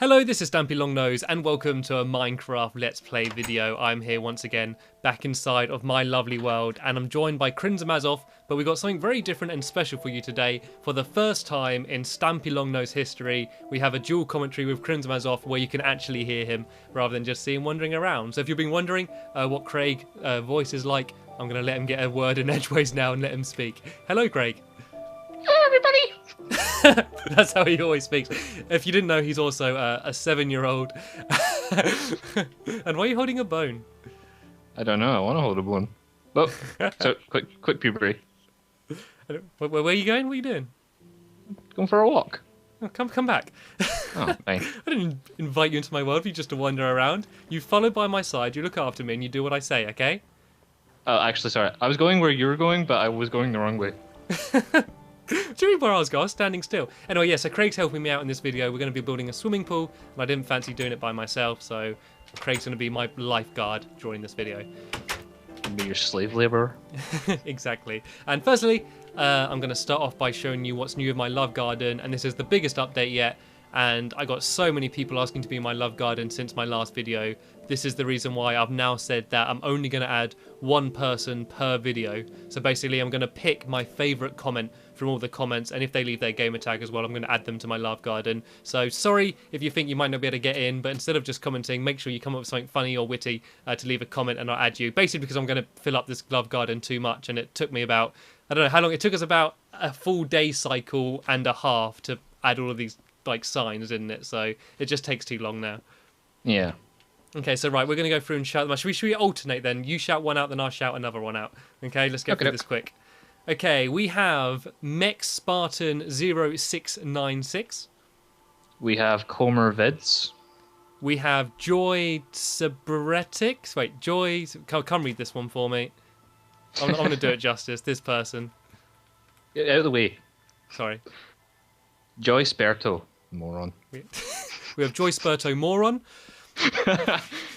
Hello, this is Stampy Longnose and welcome to a Minecraft Let's Play video. I'm here once again, back inside of my lovely world, and I'm joined by Crimson, but we've got something very different and special for you today. For the first time in Stampy Longnose history, we have a dual commentary with Crimson where you can actually hear him rather than just see him wandering around. So if you've been wondering what Craig's voice is like, I'm going to let him get a word in edgeways now and let him speak. Hello, Craig. Hello, everybody. That's how he always speaks. If you didn't know, he's also a 7-year-old. And why are you holding a bone? I don't know. I want to hold a bone. Oh, so quick puberty. Where are you going? What are you doing? Going for a walk. Oh, come back. Oh, fine. I didn't invite you into my world for you just to wander around. You follow by my side, you look after me, and you do what I say, okay? Oh, actually, sorry. I was going where you were going, but I was going the wrong way. Do you read where I was going? I was standing still. Anyway, yeah, so Craig's helping me out in this video. We're going to be building a swimming pool, and I didn't fancy doing it by myself, so Craig's going to be my lifeguard during this video. Be your slave laborer. Exactly. And firstly, I'm going to start off by showing you what's new with my love garden, and this is the biggest update yet. And I got so many people asking to be in my love garden since my last video. This is the reason why I've now said that I'm only going to add one person per video. So basically I'm going to pick my favourite comment from all the comments, and if they leave their gamer tag as well, I'm going to add them to my love garden. So sorry if you think you might not be able to get in, but instead of just commenting, make sure you come up with something funny or witty to leave a comment and I'll add you. Basically because I'm going to fill up this love garden too much, and it took me about, I don't know how long, it took us about a full day cycle and a half to add all of these like signs, didn't it? So it just takes too long now. Yeah. Okay, so right, we're going to go through and shout them out. Should we alternate then? You shout one out, then I'll shout another one out. Okay, let's go through this quick. Okay, we have Mech Spartan 0696. We have Comer Vids. We have Joy Sabretics. Wait, Joy... Come read this one for me. I'm going to do it justice. This person. Get out of the way. Sorry. Joy Sperto. Moron. We have Joy Sperto Moron.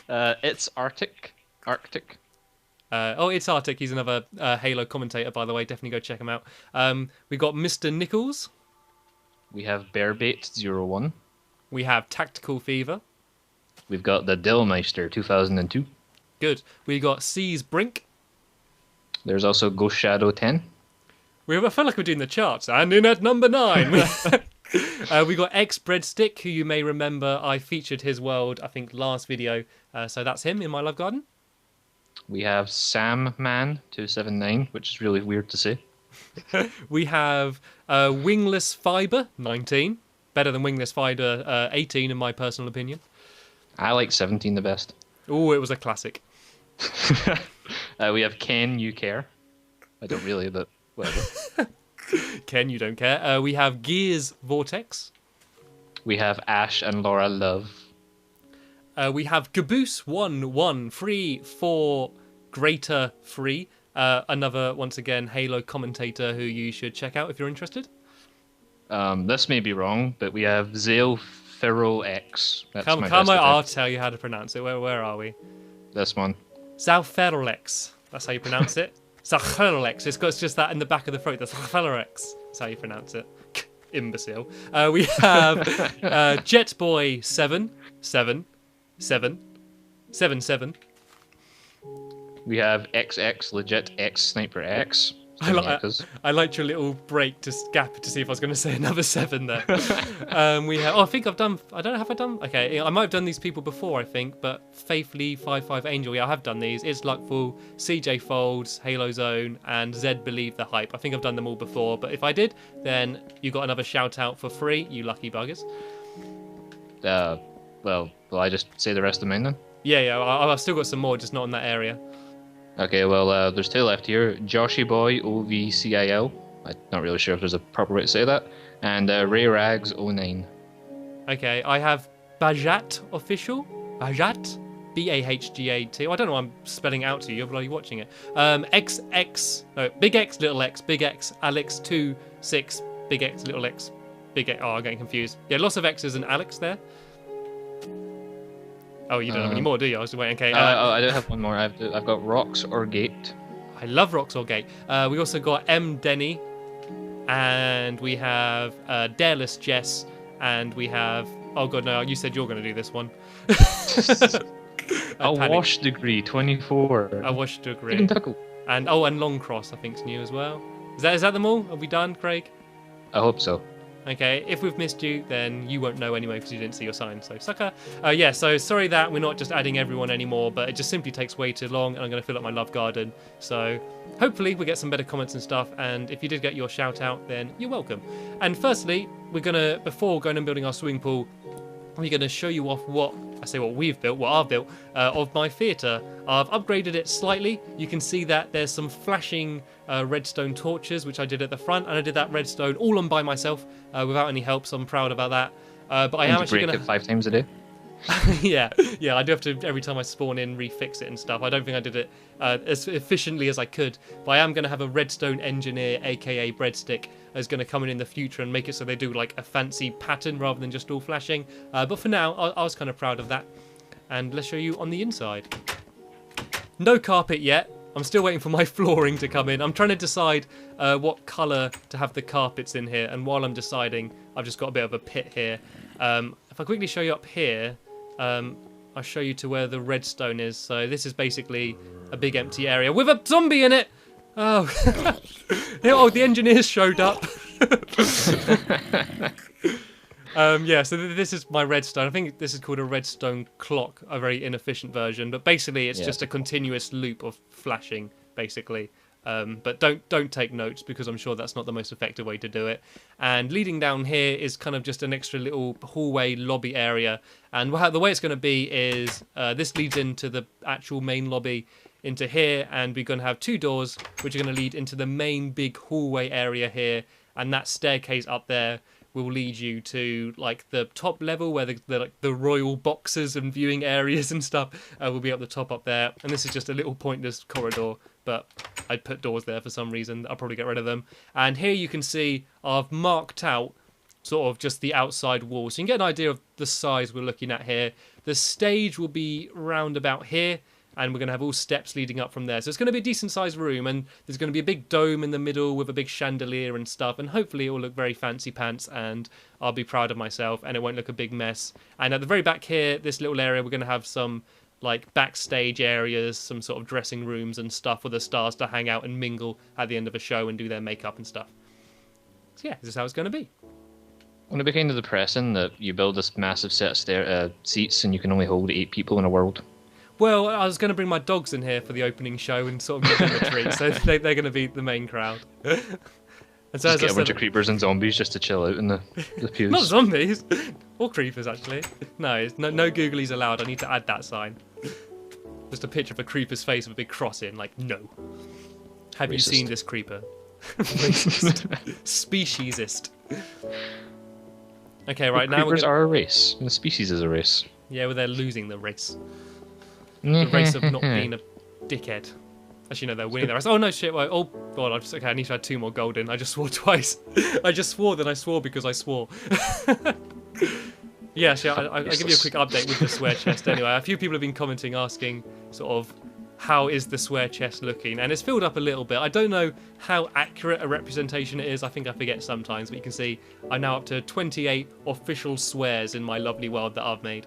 It's Arctic. It's Arctic. He's another Halo commentator, by the way. Definitely go check him out. We got Mr. Nichols. We have Bearbait01. We have Tactical Fever. We've got the Dillmeister 2002. Good. We got Seas Brink. There's also Ghost Shadow 10. I feel like we're doing the charts. And in at number 9, we got X Breadstick, who you may remember I featured his world, I think, last video. So that's him in my love garden. We have Samman279, which is really weird to say. We have Wingless Fiber 19. Better than Wingless Fiber 18, in my personal opinion. I like 17 the best. Oh, it was a classic. We have Ken You Care. I don't really, but whatever. Ken, you don't care. We have Gears Vortex. We have Ash and Laura Love. We have Caboose 113 Greater Free. Another, once again, Halo commentator who you should check out if you're interested. This may be wrong, but we have Zale Ferro X. Come I'll tell you how to pronounce it. Where are we? This one. Zalferolex. That's how you pronounce it. Zalferolex. It's just that in the back of the throat. That's Zalferolex. That's how you pronounce it. Imbecile. We have Jetboy 77777. We have XX Legit X Sniper X. I liked your little break to gap to see if I was going to say another 7 there. We have. I think I've done. I don't know. Have I done? Okay, I might have done these people before. I think, but Faithfully 55 Angel. Yeah, I have done these. It's Luckful, CJ Folds, Halo Zone, and Zed Believe the Hype. I think I've done them all before. But if I did, then you got another shout out for free. You lucky buggers. Well, will I just say the rest of mine then? Yeah. I've still got some more, just not in that area. Okay, well, there's 2 left here. Joshy Boy OVCIL. I'm not really sure if there's a proper way to say that. And Ray Rags 09. Okay, I have Bajat Official. Bajat? BAHGAT. I don't know why I'm spelling out to you. You're bloody watching it. XX. No, Big X, Little X, Big X, Alex 26, Big X, Little X, Big X. Oh, I'm getting confused. Yeah, lots of X's and Alex there. Oh, you don't have any more, do you? I was waiting. Okay. I do have one more. I've got Rocks or Gate. I love Rocks or Gate. We also got M Denny, and we have Dareless Jess, and we have Oh god, no! You said you're going to do this one. A wash degree, 24. A wash degree. Even Tuckle. And and long cross, I think, is new as well. Is that them all? Are we done, Craig? I hope so. Okay, if we've missed you, then you won't know anyway because you didn't see your sign, so sucker. Yeah, so sorry that we're not just adding everyone anymore, but it just simply takes way too long, and I'm going to fill up my love garden. So hopefully we get some better comments and stuff, and if you did get your shout out, then you're welcome. And firstly, we're going to, before going and building our swimming pool, we're going to show you off what I've built of my theatre. I've upgraded it slightly. You can see that there's some flashing redstone torches, which I did at the front, and I did that redstone all on by myself without any help, so I'm proud about that. But I am actually going to break it 5 times a day. yeah, I do have to, every time I spawn in, refix it and stuff. I don't think I did it as efficiently as I could, but I am going to have a redstone engineer, aka breadstick, is going to come in the future and make it so they do like a fancy pattern rather than just all flashing. But for now, I was kind of proud of that. And let's show you on the inside. No carpet yet. I'm still waiting for my flooring to come in. I'm trying to decide what colour to have the carpets in here, and while I'm deciding, I've just got a bit of a pit here. If I quickly show you up here, I'll show you to where the redstone is. So this is basically a big empty area with a zombie in it. Oh, oh, the engineers showed up. Yeah, so this is my redstone. I think this is called a redstone clock, a very inefficient version. But basically, it's just a continuous loop of flashing, basically. But don't take notes because I'm sure that's not the most effective way to do it. And leading down here is kind of just an extra little hallway lobby area. And the way it's going to be is this leads into the actual main lobby into here, and we're going to have 2 doors which are going to lead into the main big hallway area here, and that staircase up there will lead you to like the top level where the royal boxes and viewing areas and stuff will be up the top up there. And this is just a little pointless corridor, but I'd put doors there for some reason. I'll probably get rid of them. And here you can see I've marked out sort of just the outside wall, so you can get an idea of the size we're looking at here. The stage will be round about here, and we're going to have all steps leading up from there. So it's going to be a decent sized room, and there's going to be a big dome in the middle with a big chandelier and stuff, and hopefully it will look very fancy pants, and I'll be proud of myself, and it won't look a big mess. And at the very back here, this little area, we're going to have some like backstage areas, some sort of dressing rooms and stuff for the stars to hang out and mingle at the end of a show and do their makeup and stuff. So yeah, this is how it's going to be. Wouldn't it be kind of depressing that you build this massive set of seats and you can only hold 8 people in a world? Well, I was going to bring my dogs in here for the opening show and sort of give them a treat, so they're going to be the main crowd. And so just get a bunch of creepers and zombies just to chill out in the pews. Not zombies, or creepers actually. No googlies allowed. I need to add that sign. Just a picture of a creeper's face with a big cross in, like no. Have Racist. You seen this creeper? Racist. Speciesist. Okay, right now creepers are a race, and the species is a race. Yeah, well, they're losing the race. The race of not being a dickhead. Actually, no, they're winning the race. Oh no, shit! Well, oh god, I need to add 2 more gold in. I just swore twice. I just swore, then I swore because I swore. Yeah, actually, I'll give you a quick update with the swear chest. Anyway, a few people have been commenting, asking sort of how is the swear chest looking, and it's filled up a little bit. I don't know how accurate a representation it is. I think I forget sometimes, but you can see I'm now up to 28 official swears in my lovely world that I've made.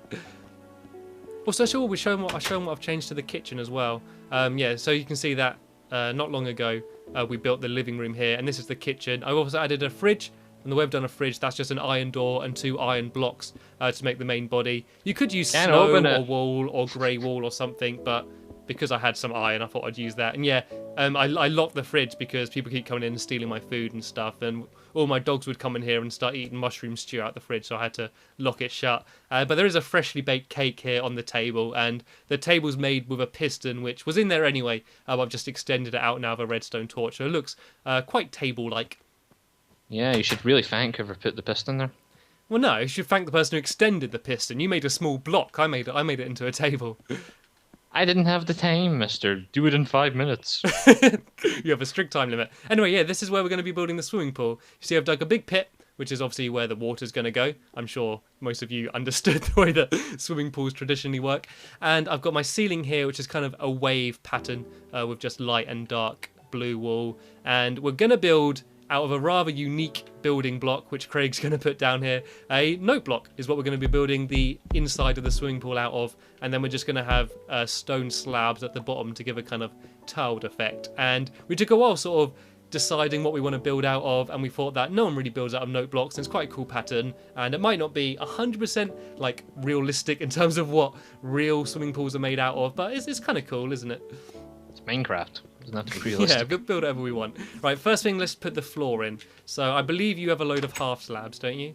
Also, we'll show them what I've changed to the kitchen as well. Yeah, so you can see that not long ago we built the living room here, and this is the kitchen. I also added a fridge, and the way I've done a fridge, that's just an iron door and 2 iron blocks to make the main body. You could use snow or wool or grey wool or something, but because I had some iron, I thought I'd use that. And yeah, I locked the fridge because people keep coming in and stealing my food and stuff, and all my dogs would come in here and start eating mushroom stew out the fridge, so I had to lock it shut. But there is a freshly baked cake here on the table, and the table's made with a piston, which was in there anyway. I've just extended it out now with a redstone torch, so it looks quite table-like. Yeah, you should really thank whoever put the piston there. Well, no, you should thank the person who extended the piston. You made a small block. I made it into a table. I didn't have the time, mister. Do it in 5 minutes. You have a strict time limit. Anyway, yeah, this is where we're going to be building the swimming pool. You see, I've dug a big pit, which is obviously where the water's going to go. I'm sure most of you understood the way that swimming pools traditionally work. And I've got my ceiling here, which is kind of a wave pattern with just light and dark blue wool. And we're going to build out of a rather unique building block, which Craig's going to put down here. A note block is what we're going to be building the inside of the swimming pool out of, and then we're just going to have stone slabs at the bottom to give a kind of tiled effect. And we took a while sort of deciding what we want to build out of, and we thought that no one really builds out of note blocks, and it's quite a cool pattern, and it might not be 100% like realistic in terms of what real swimming pools are made out of, but it's kind of cool, isn't it? It's Minecraft. Doesn't have to be realistic. Yeah, build whatever we want. Right, first thing, let's put the floor in. So I believe you have a load of half slabs, don't you?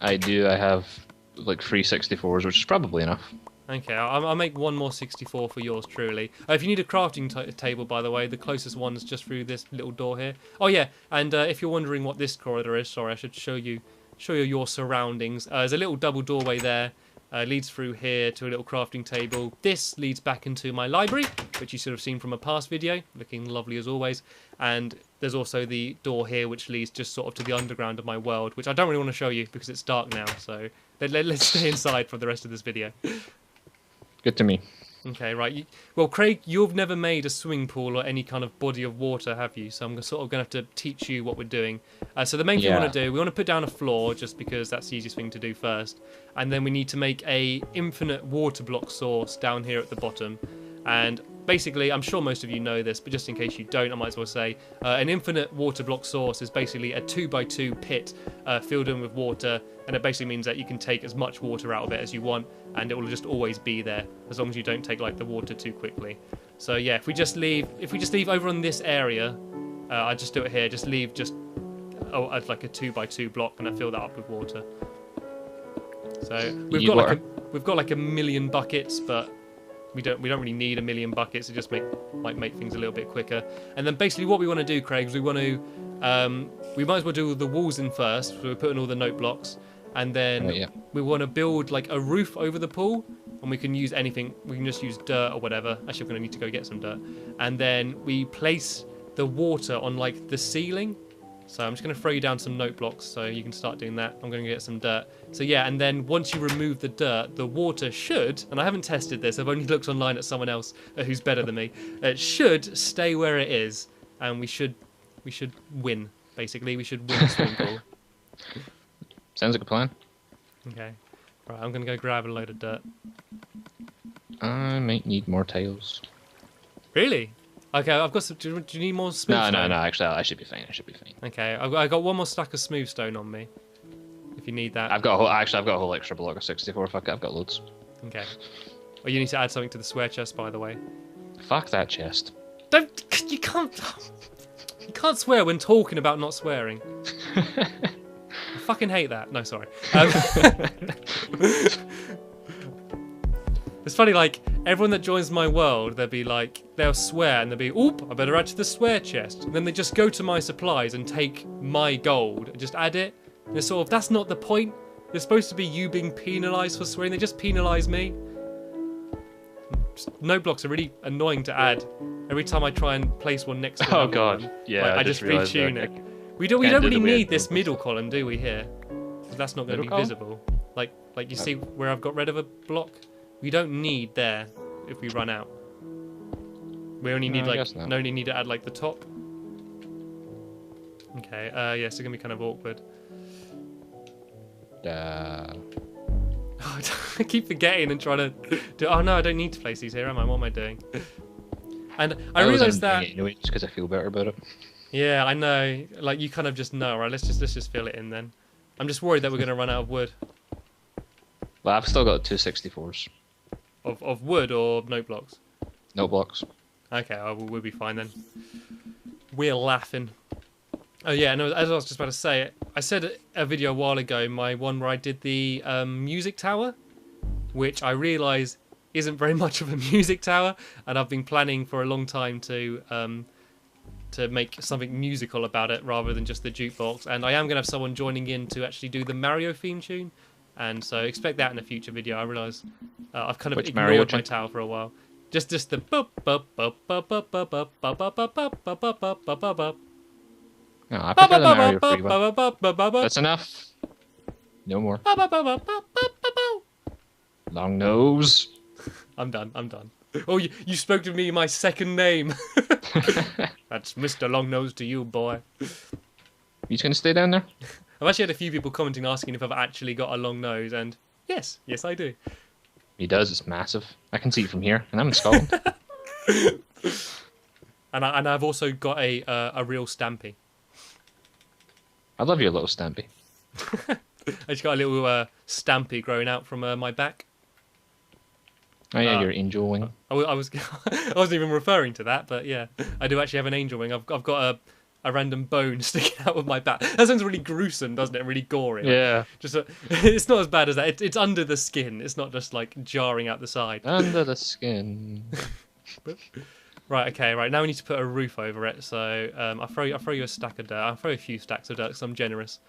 I do. I have like 364s, which is probably enough. Okay, I'll make one more 64 for yours, truly. If you need a crafting table, by the way, the closest one's just through this little door here. Oh yeah, and if you're wondering what this corridor is, sorry, I should show you your surroundings. There's a little double doorway there. Leads through here to a little crafting table. This leads back into my library, which you should have seen from a past video, looking lovely as always. And there's also the door here, which leads just sort of to the underground of my world, which I don't really want to show you because it's dark now. So let's stay inside for the rest of this video. Good to me. Okay, right. Well, Craig, you've never made a swimming pool or any kind of body of water, have you? So I'm sort of going to have to teach you what we're doing. So the main thing we want to do, we want to put down a floor just because that's the easiest thing to do first. And then we need to make a infinite water block source down here at the bottom. And basically, I'm sure most of you know this, but just in case you don't, I might as well say, an infinite water block source is basically a 2x2 pit filled in with water, and it basically means that you can take as much water out of it as you want, and it will just always be there, as long as you don't take like the water too quickly. So yeah, if we just leave over on this area, I just do it here, just leave like a 2x2 block, and I fill that up with water. So we've got like a million buckets, but we don't really need a million buckets. It just might make things a little bit quicker. And then basically what we want to do, Craig, is we want to we might as well do the walls in first. So we're putting all the note blocks, and then we want to build like a roof over the pool, and we can use anything. We can just use dirt or whatever. Actually, I'm going to need to go get some dirt. And then we place the water on like the ceiling. So I'm just going to throw you down some note blocks so you can start doing that. I'm going to get some dirt. So yeah, and then once you remove the dirt, the water should, and I haven't tested this, I've only looked online at someone else who's better than me, it should stay where it is, and we should win, basically. We should win the swimming pool. Sounds like a plan. Okay. Right, I'm going to go grab a load of dirt. I might need more tiles. Really? Okay, I've got some. Do you need more smooth stone? No. Actually, I should be fine. Okay, I got one more stack of smooth stone on me. If you need that. I've got a whole extra block of 64. Fuck it, I've got loads. Okay. Well, you need to add something to the swear chest, by the way. Fuck that chest. You can't swear when talking about not swearing. I fucking hate that. No, sorry. It's funny, like, everyone that joins my world, they'll swear and they'll be, oop, I better add to the swear chest. And then they just go to my supplies and take my gold and just add it. And it's sort of, that's not the point. It's supposed to be you being penalised for swearing. They just penalise me. Note blocks are really annoying to add. Every time I try and place one next to another one, yeah, I just retune it. We don't really need this middle column, do we, here? Because that's not going to be visible. Like you see where I've got rid of a block? We don't need there if we run out. We only need only need to add like the top. Okay, yeah, it's gonna be kind of awkward. Uh... Oh, I keep forgetting and trying to do. Oh no, I don't need to place these here, am I? What am I doing? And I realised that. Anyway, just because I feel better about it. Yeah, I know. Like you kind of just know, right? Let's just fill it in then. I'm just worried that we're gonna run out of wood. Well, I've still got 264s. Of wood or note blocks? Note blocks. Okay, we'll be fine then. We're laughing. Oh yeah, and as I was just about to say, I said a video a while ago, my one where I did the music tower, which I realise isn't very much of a music tower, and I've been planning for a long time to make something musical about it rather than just the jukebox. And I am going to have someone joining in to actually do the Mario theme tune, and so expect that in a future video. I realise I've kind of ignored my tower for a while. Just the No, I prefer the Mario free one. That's enough. No more. Long nose. I'm done. Oh, you spoke to me in my second name. That's Mr. Long Nose to you, boy. You just gonna stay down there? I've actually had a few people commenting asking if I've actually got a long nose, and yes, I do. He does. It's massive. I can see it from here, and I'm in Scotland. And I've also got a real stampy. I love your little stampy. I just got a little stampy growing out from my back. Oh yeah, your angel wing. I was I wasn't even referring to that, but yeah, I do actually have an angel wing. I've got a random bone sticking out of my back. That sounds really gruesome, doesn't it? Really gory. Yeah. Just it's not as bad as that. It's under the skin. It's not just like jarring out the side. Under the skin. Right. Okay. Right. Now we need to put a roof over it. So I'll throw you a stack of dirt. I'll throw a few stacks of dirt because I'm generous.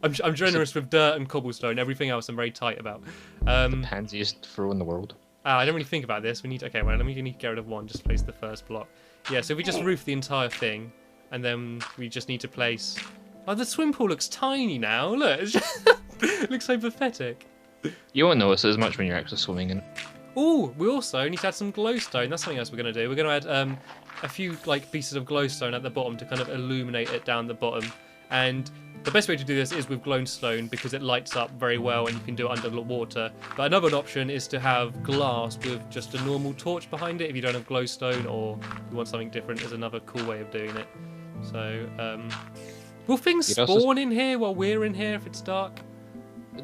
I'm generous with dirt and cobblestone. Everything else I'm very tight about. The pansiest throw in the world. I don't really think about this. We need to, okay. Well, we need to get rid of one. Just place the first block. Yeah. So if we just roof the entire thing, and then we just need to place. Oh, the swim pool looks tiny now. Look, it's just... it looks so pathetic. You won't notice it as much when you're actually swimming in it. Oh, we also need to add some glowstone. That's something else we're going to do. We're going to add a few like pieces of glowstone at the bottom to kind of illuminate it down the bottom. And the best way to do this is with glowstone because it lights up very well and you can do it under water. But another option is to have glass with just a normal torch behind it if you don't have glowstone or you want something different. There's another cool way of doing it. So, will things spawn in here while we're in here if it's dark?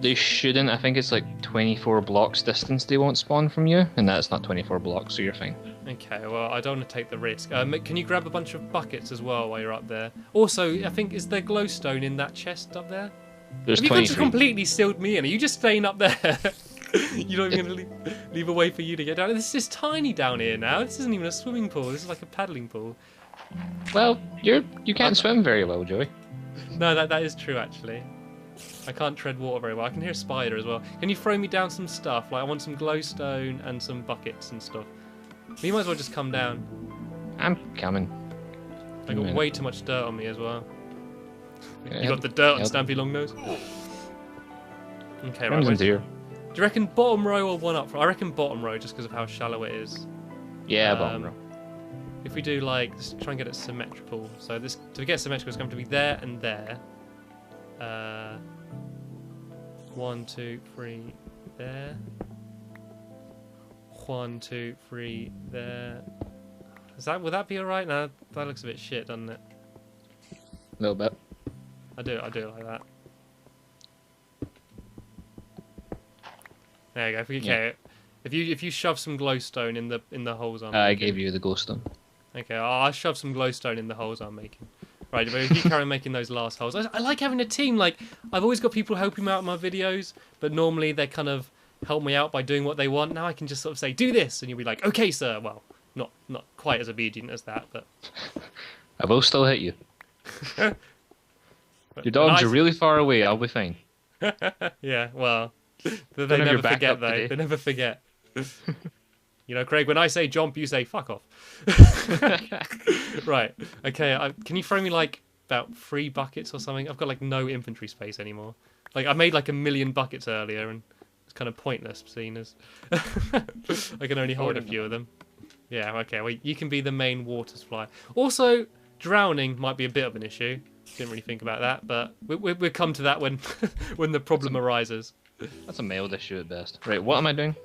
They shouldn't. I think it's like 24 blocks distance they won't spawn from you, and that's not 24 blocks, so you're fine. Okay, well, I don't want to take the risk. Can you grab a bunch of buckets as well while you're up there? Also, I think, is there glowstone in that chest up there? There's Have 23. you just completely sealed me in? Are you just staying up there? You're not even going to leave a way for you to get down? This is tiny down here now. This isn't even a swimming pool. This is like a paddling pool. Well, you can't swim very well, Joey. No, that is true, actually. I can't tread water very well. I can hear a spider as well. Can you throw me down some stuff? Like, I want some glowstone and some buckets and stuff. But you might as well just come down. I'm coming. I got way too much dirt on me as well. Yeah, You got the dirt on Stampy Longnose? Okay, right. Into here. Do you reckon bottom row or one up front? I reckon bottom row just because of how shallow it is. Yeah, bottom row. If we do like, let's try and get it symmetrical. So this, to get symmetrical, it's going to be there and there. 1, 2, 3, there. 1, 2, 3, there. Would that be alright? No, that looks a bit shit, doesn't it? A little bit. I do it like that. There you go. Okay. If you shove some glowstone in the holes I gave you the glowstone. Okay, I'll shove some glowstone in the holes I'm making. Right, but if you carry on making those last holes, I like having a team. Like, I've always got people helping me out in my videos, but normally they kind of help me out by doing what they want. Now I can just sort of say, do this, and you'll be like, okay, sir. Well, not quite as obedient as that, but... I will still hit you. Your dogs are really far away, I'll be fine. Yeah, well, they never forget, though. They never forget. You know, Craig, when I say jump, you say fuck off. Right. Okay, can you throw me, like, about 3 buckets or something? I've got, like, no inventory space anymore. Like, I made, like, 1,000,000 buckets earlier, and it's kind of pointless, seeing as I can only hold a few of them. Yeah, okay, well, you can be the main water supply. Also, drowning might be a bit of an issue. Didn't really think about that, but we'll come to that when when the problem arises. That's a mild issue at best. Right, what am I doing?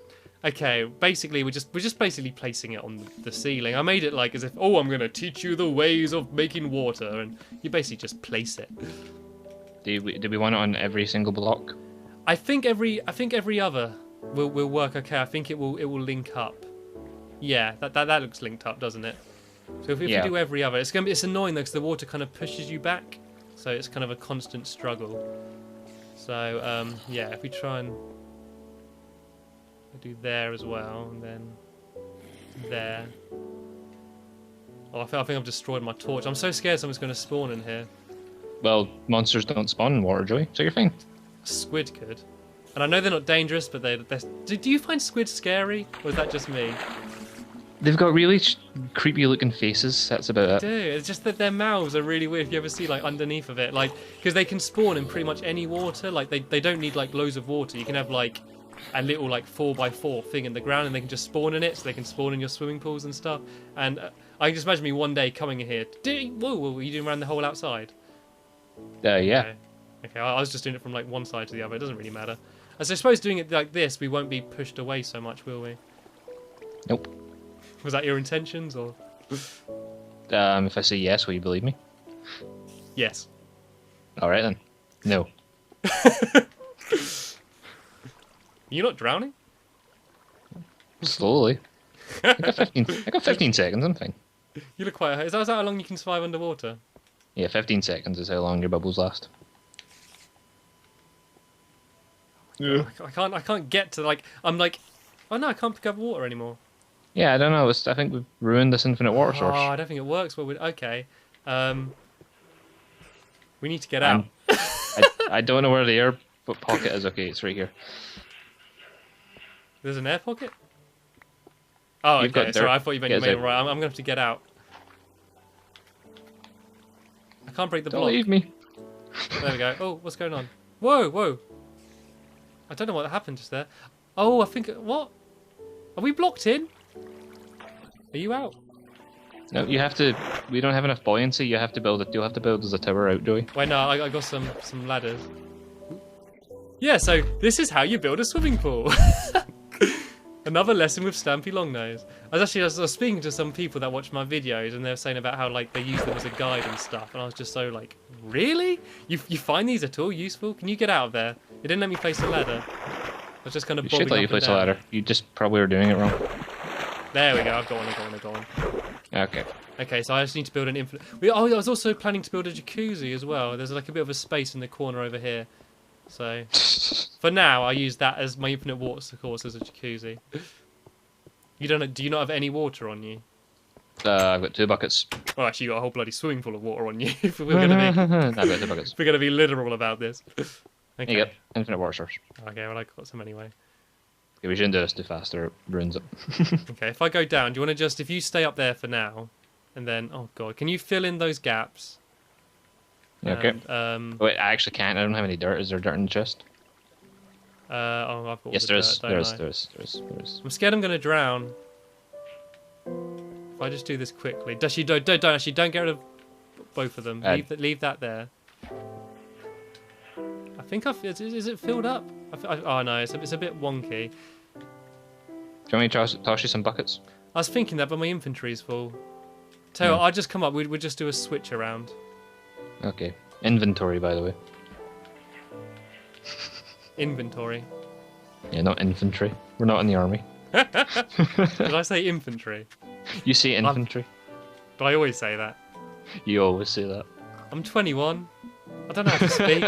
Okay, basically we're just basically placing it on the ceiling. I made it like as if, oh, I'm gonna teach you the ways of making water, and you basically just place it. Do we want it on every single block? I think every other will work okay. I think it will link up. Yeah, that looks linked up, doesn't it? So if you do every other, it's annoying though because the water kind of pushes you back, so it's kind of a constant struggle. So yeah, if we try and do there as well, and then there. Oh, I think I've destroyed my torch. I'm so scared someone's going to spawn in here. Well, monsters don't spawn in water, Joey, so you're fine. A squid could. And I know they're not dangerous, but they're... Do you find squid scary? Or is that just me? They've got really creepy looking faces, that's about it. They do. It's just that their mouths are really weird if you ever see, like, underneath of it. Like, because they can spawn in pretty much any water. Like, they don't need, like, loads of water. You can have, like, a little, like, 4x4 thing in the ground, and they can just spawn in it, so they can spawn in your swimming pools and stuff. And I can just imagine me one day coming in here. Whoa, what are you doing around the hole outside? Yeah. Okay. Okay, I was just doing it from like one side to the other. It doesn't really matter. I suppose doing it like this, we won't be pushed away so much, will we? Nope. Was that your intentions, or? If I say yes, will you believe me? Yes. All right then. No. You're not drowning? Slowly. I got 15. I got 15 seconds. I'm fine. You look quite. Is that how long you can survive underwater? Yeah, 15 seconds is how long your bubbles last. Yeah. I can't get to like. I'm like. Oh no, I can't pick up water anymore. Yeah, I don't know. I think we've ruined this infinite water source. Oh, I don't think it works. Well, okay. We need to get out. I don't know where the air pocket is. Okay, it's right here. There's an air pocket? Oh, You've okay. got Sorry, dirt. I thought you meant you made it right. I'm going to have to get out. I can't break the Don't block. leave me. There we go. Oh, what's going on? Whoa, whoa. I don't know what happened just there. Oh, I think... What? Are we blocked in? Are you out? No, you have to. We don't have enough buoyancy. You have to build it. You'll have to build as a tower out, Joey. Wait, no, I got some ladders. Yeah, so this is how you build a swimming pool. Another lesson with Stampy Longnose. I was speaking to some people that watch my videos, and they were saying about how like they use them as a guide and stuff, and I was just so like, really? You find these at all useful? Can you get out of there? It didn't let me place a ladder. I was just kind of You bobbing should let up you and place a down. ladder. You just probably were doing it wrong. There we go. I've got one. Okay. Okay, so I just need to build an infinite. Oh, I was also planning to build a jacuzzi as well. There's like a bit of a space in the corner over here. So for now, I use that as my infinite water source as a jacuzzi. You don't? Do you not have any water on you? I've got 2 buckets. Oh, actually, you got a whole bloody swimming pool of water on you. If we're gonna I've got 2 buckets. if we're gonna be literal about this. Okay. There you go. Infinite water source. Okay, well I got some anyway. Yeah, we shouldn't do this too fast or it ruins it. Okay, if I go down, do you want to just if you stay up there for now, and then oh god, can you fill in those gaps? Okay. And, Wait, I actually can't. I don't have any dirt. Is there dirt in the chest? oh, I've got all Yes, the there dirt, is. don't There I? is. There is. I'm scared I'm gonna drown. If I just do this quickly, don't get rid of both of them. Leave that there. I think is it filled up? Oh no, it's a bit wonky. Do you want me to toss you some buckets? I was thinking that, but my inventory's full. Tell you what, I'll just come up. We'd just do a switch around. Okay. Inventory, by the way. Inventory. Yeah, not infantry. We're not in the army. Did I say infantry? You say infantry. Do I always say that? You always say that. I'm 21. I don't know how to speak.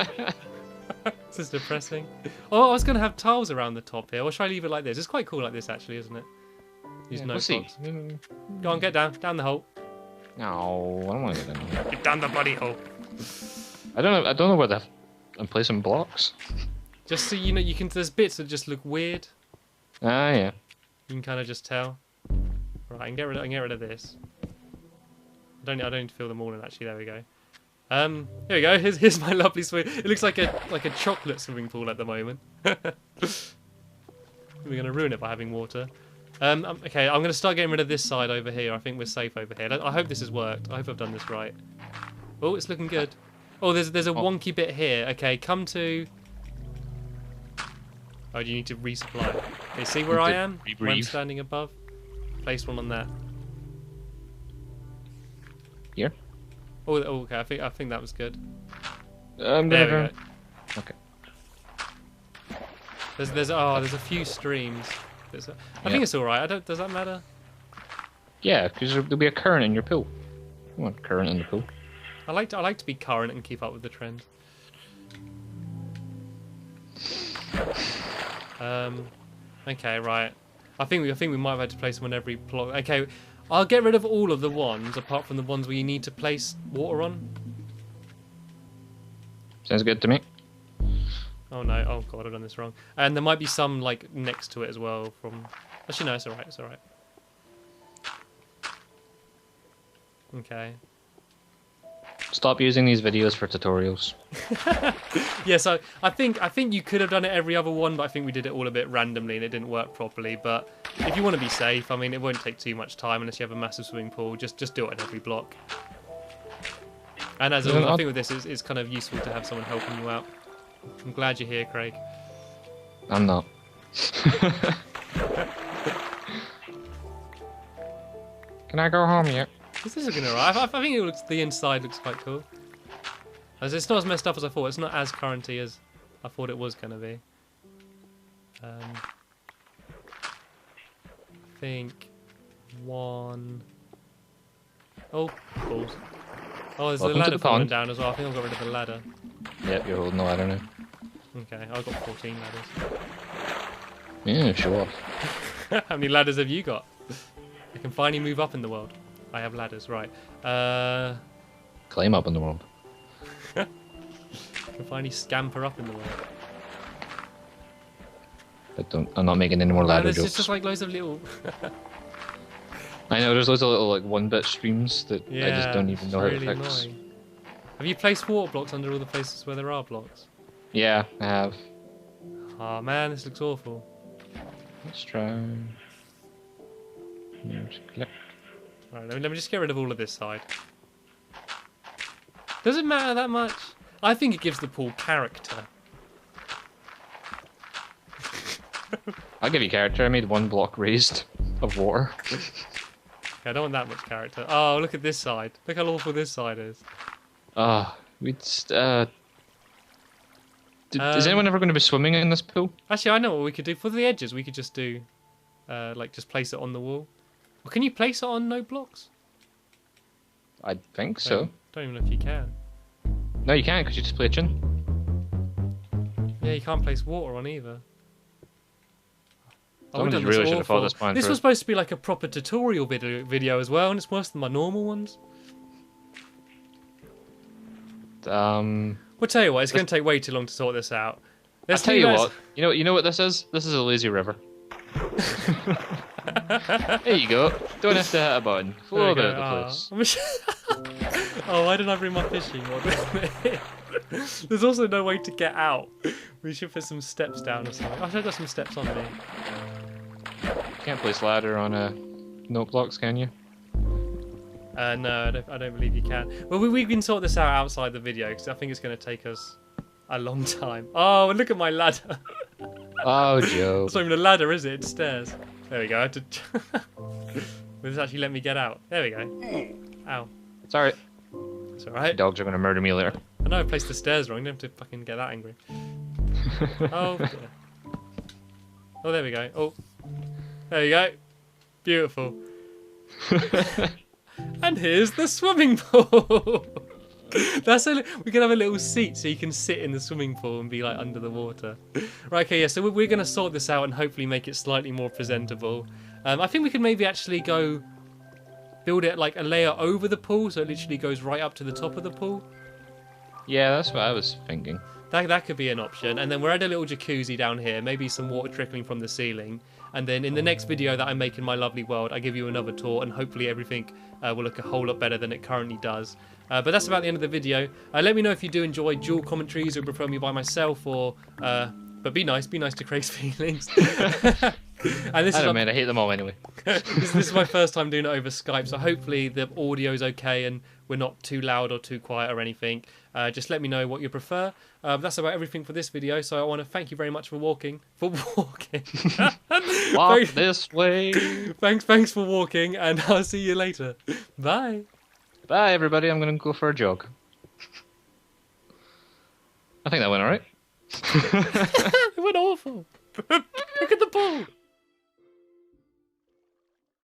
This is depressing. Oh, I was going to have tiles around the top here. Or should I leave it like this? It's quite cool like this, actually, isn't it? Use Yeah, no we'll see. blocks. Go on, get down the hole. No, I don't want to get in there. Get down the bloody hole. I don't know where I'm placing blocks. Just so you know, there's bits that just look weird. Ah, yeah. You can kind of just tell. Right, I can get rid of this. I don't need to fill them all in. Actually, there we go. Here we go. Here's my lovely swim. It looks like a chocolate swimming pool at the moment. We're gonna ruin it by having water. Okay, I'm gonna start getting rid of this side over here. I think we're safe over here. I hope this has worked. I hope I've done this right. Oh, it's looking good. Oh, there's a wonky bit here. Okay, come to. Oh, do you need to resupply? Okay, see where I am? Where I'm standing above? Place one on that. Here? Oh, okay. I think that was good. There we go. Okay. There's a few streams. I think it's all right. Does that matter? Yeah, because there'll be a current in your pool. You want current in the pool. I like to be current and keep up with the trend. Okay, right. I think we might have had to place one every plot. Okay, I'll get rid of all of the ones apart from the ones where you need to place water on. Sounds good to me. Oh no! Oh god, I've done this wrong. And there might be some like next to it as well. From actually, no, it's all right. It's all right. Okay. Stop using these videos for tutorials. Yeah, so I think you could have done it every other one, but I think we did it all a bit randomly and it didn't work properly. But if you want to be safe, I mean, it won't take too much time unless you have a massive swimming pool. Just do it on every block. And as always, I think with this, it's kind of useful to have someone helping you out. I'm glad you're here, Craig. I'm not. Can I go home yet? This is looking alright. I think the inside looks quite cool. As it's not as messed up as I thought. It's not as currenty as I thought it was going to be. I think one. Oh, balls. Oh, there's a ladder falling down as well. I think I've got rid of the ladder. Yep, you're holding the ladder now. Okay, I've got 14 ladders. Yeah, show off. How many ladders have you got? I can finally move up in the world. I have ladders, right. Climb up in the world. I can finally scamper up in the world. But I'm not making any more ladder jokes. There's just like loads of little... I know, there's loads of little like 1-bit streams that I just don't even know really how to fix. Annoying. Have you placed water blocks under all the places where there are blocks? Yeah, I have. Oh man, this looks awful. Let's try. Right, let me just get rid of all of this side. Does it matter that much? I think it gives the pool character. I'll give you character. I made 1 block raised of water. Okay, I don't want that much character. Oh, look at this side. Look how awful this side is. Is anyone ever going to be swimming in this pool? Actually, I know what we could do. For the edges, we could just do, like, just place it on the wall. Well, can you place it on no blocks? I think so. Don't even know if you can. No, you can't because you just play a chin. Yeah, you can't place water on either. Someone really should have thought this plan This through. was supposed to be like a proper tutorial video as well, and it's worse than my normal ones. We'll tell you what, it's going to take way too long to sort this out. I'll tell you what. You know what this is? This is a lazy river. There you go. Don't have to hit a button. Flow about the place. Oh, why didn't I bring my fishing rod? There's also no way to get out. We should put some steps down or something. I should have got some steps on me. Can't place ladder on note blocks, can you? No, I don't believe you can. Well, we can sort this out outside the video because I think it's going to take us a long time. Oh, look at my ladder. Oh, Joe. It's not even a ladder, is it? It's stairs. There we go. I had to... Will this actually let me get out? There we go. Ow. It's alright. It's alright. Dogs are going to murder me later. I know I placed the stairs wrong. You don't have to fucking get that angry. Oh, yeah. Oh, there we go. Oh. There you go. Beautiful. And here's the swimming pool. We can have a little seat so you can sit in the swimming pool and be like under the water. Right, okay, yeah, so we're going to sort this out and hopefully make it slightly more presentable. I think we could maybe actually go build it like a layer over the pool so it literally goes right up to the top of the pool. Yeah, that's what I was thinking. That could be an option. And then we'll add a little jacuzzi down here, maybe some water trickling from the ceiling. And then in the next video that I make in my lovely world, I give you another tour and hopefully everything will look a whole lot better than it currently does. But that's about the end of the video. Let me know if you do enjoy dual commentaries or prefer me by myself or... but be nice to Craig's feelings. And this man, I hate them all anyway. this is my first time doing it over Skype, so hopefully the audio's okay and we're not too loud or too quiet or anything. Just let me know what you prefer. That's about everything for this video, so I want to thank you very much for walking. Walk this way. Thanks for walking, and I'll see you later. Bye. Bye, everybody. I'm going to go for a jog. I think that went alright. It went awful. Look at the pool.